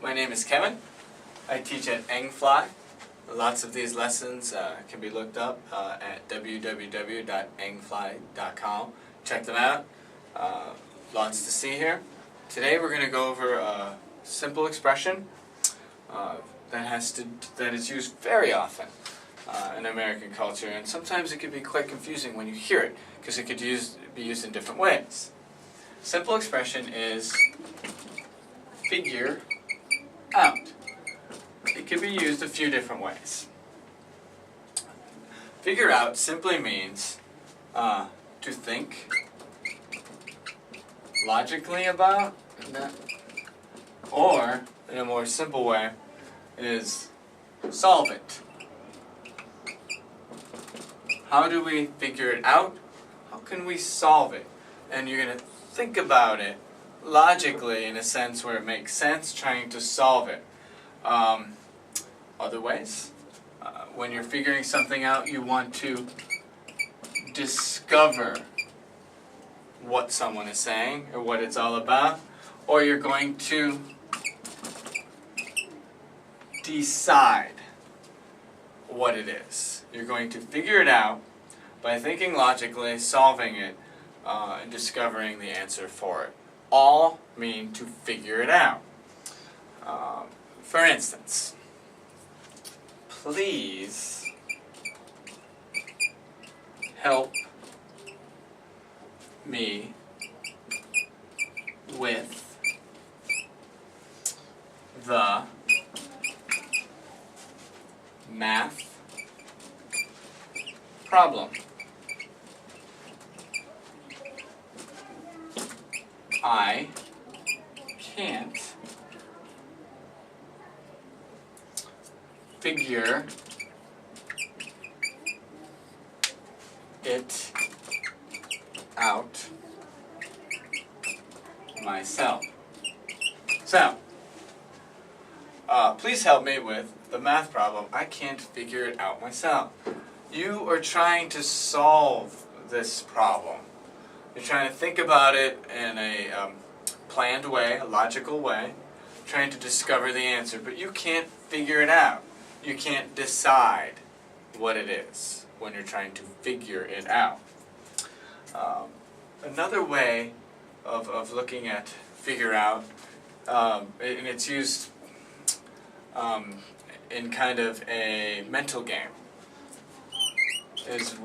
My name is Kevin. I teach at Engfly. Lots of these lessons can be looked up at www.engfly.com. Check them out. Lots to see here. Today we're going to go over a simple expression that is used very often in American culture, and sometimes it can be quite confusing when you hear it because it could be used in different ways. Simple expression is figure out. It can be used a few different ways. Figure out simply means to think logically about, or in a more simple way is solve it. How do we figure it out? How can we solve it? And you're going to think about it logically in a sense where it makes sense, trying to solve it. Other ways, when you're figuring something out, you want to discover what someone is saying or what it's all about, or you're going to decide what it is. You're going to figure it out by thinking logically, solving it, and discovering the answer for it. All mean to figure it out. For instance, please help me with the math problem. I can't figure it out myself. So, please help me with the math problem. I can't figure it out myself. You are trying to solve this problem. You're trying to think about it in a planned way, a logical way, trying to discover the answer, but you can't figure it out. You can't decide what it is when you're trying to figure it out. Another way of looking at figure out, and it's used in kind of a mental game, is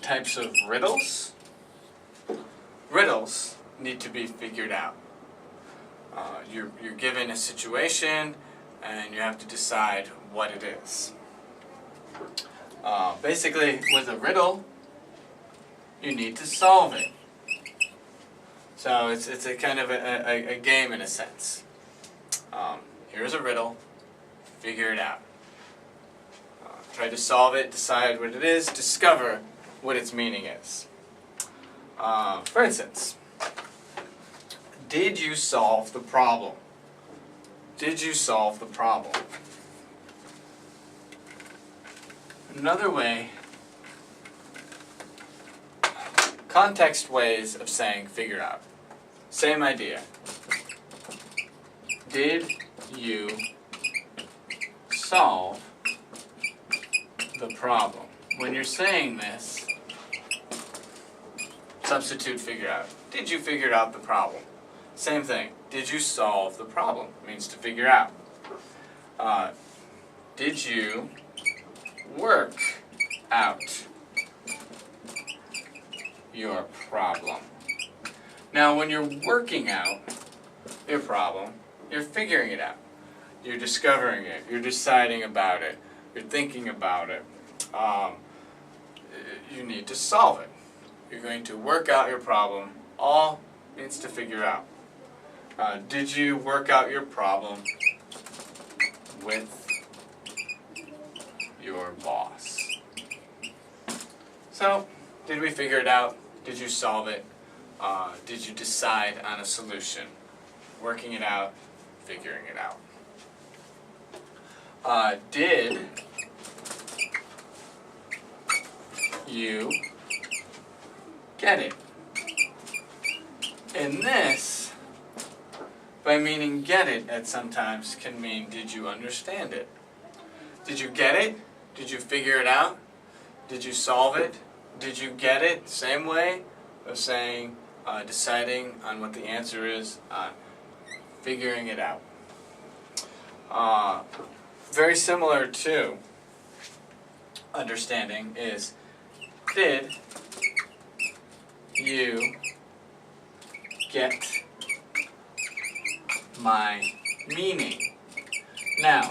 types of riddles. Riddles need to be figured out. You're given a situation and you have to decide what it is. Basically, with a riddle, you need to solve it. So it's a kind of a game in a sense. Here's a riddle, figure it out. Try to solve it, decide what it is, discover what its meaning is. For instance, did you solve the problem? Did you solve the problem? Another way, context ways of saying figure out. Same idea. Did you solve the problem? When you're saying this, substitute figure out. Did you figure out the problem? Same thing. Did you solve the problem? It means to figure out. Did you work out your problem? Now, when you're working out your problem, you're figuring it out. You're discovering it. You're deciding about it. You're thinking about it. You need to solve it. You're going to work out your problem. All means to figure out. Did you work out your problem with your boss? So, did we figure it out? Did you solve it? Did you decide on a solution? Working it out, figuring it out. Did you get it? In this, by meaning get it at sometimes can mean did you understand it? Did you get it? Did you figure it out? Did you solve it? Did you get it? Same way of saying, deciding on what the answer is, figuring it out. Very similar to understanding is, did you get my meaning? Now,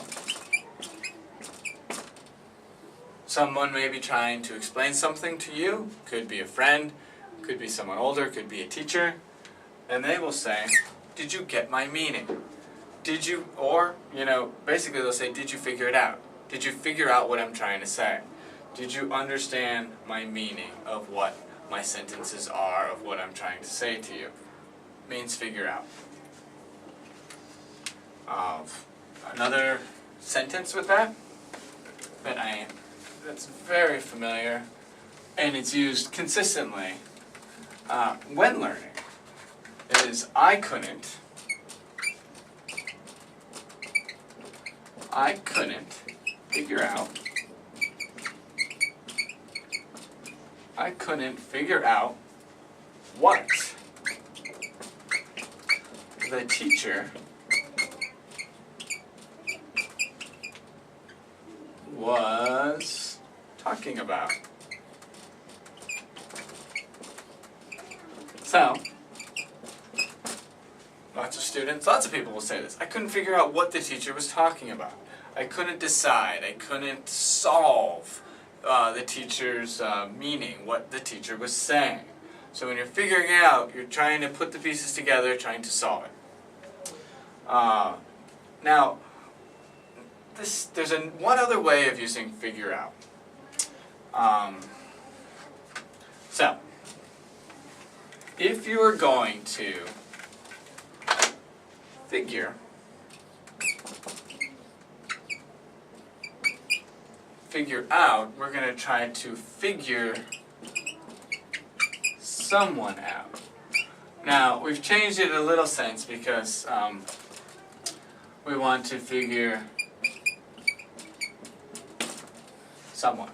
someone may be trying to explain something to you, could be a friend, could be someone older, could be a teacher, and they will say, did you get my meaning? Did you, or, basically they'll say, did you figure it out? Did you figure out what I'm trying to say? Did you understand my meaning of what my sentences are, of what I'm trying to say to you? Means figure out. Another sentence with that that's very familiar, and it's used consistently when learning, is I couldn't figure out. I couldn't figure out what the teacher was talking about. So, lots of people will say this. I couldn't figure out what the teacher was talking about. I couldn't decide. I couldn't solve the teacher's meaning, what the teacher was saying. So when you're figuring it out, you're trying to put the pieces together, trying to solve it. Now, there's one other way of using figure out. So, if you are going to figure out, we're going to try to figure someone out. Now, we've changed it in a little sense because we want to figure someone.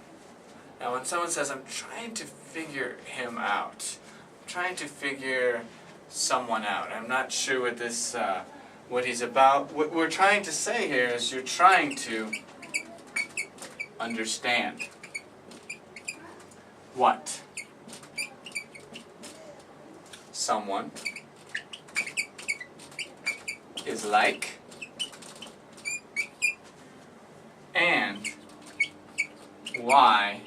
Now, when someone says, I'm trying to figure him out, I'm trying to figure someone out, I'm not sure what this, what he's about. What we're trying to say here is you're trying to understand what someone is like and why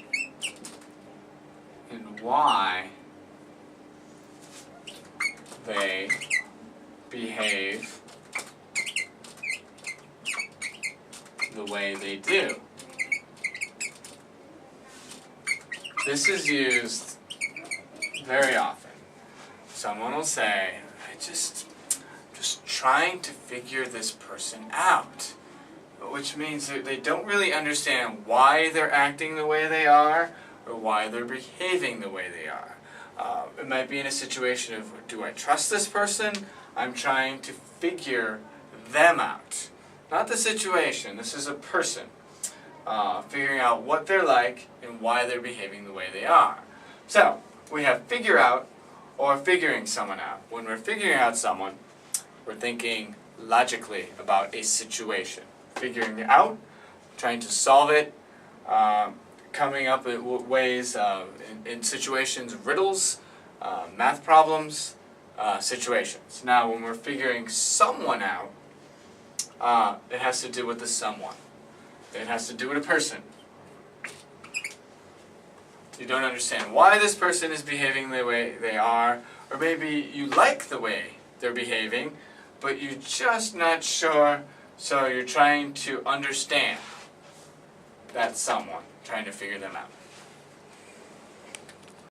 they behave the way they do. This is used very often. Someone will say, I'm just trying to figure this person out. Which means that they don't really understand why they're acting the way they are or why they're behaving the way they are. It might be in a situation of, do I trust this person? I'm trying to figure them out. Not the situation, this is a person. Figuring out what they're like and why they're behaving the way they are. So, we have figure out or figuring someone out. When we're figuring out someone, we're thinking logically about a situation. Figuring it out, trying to solve it, coming up with ways in situations, riddles, math problems, situations. Now, when we're figuring someone out, it has to do with the someone. It has to do with a person. You don't understand why this person is behaving the way they are, or maybe you like the way they're behaving, but you're just not sure, so you're trying to understand that someone, trying to figure them out.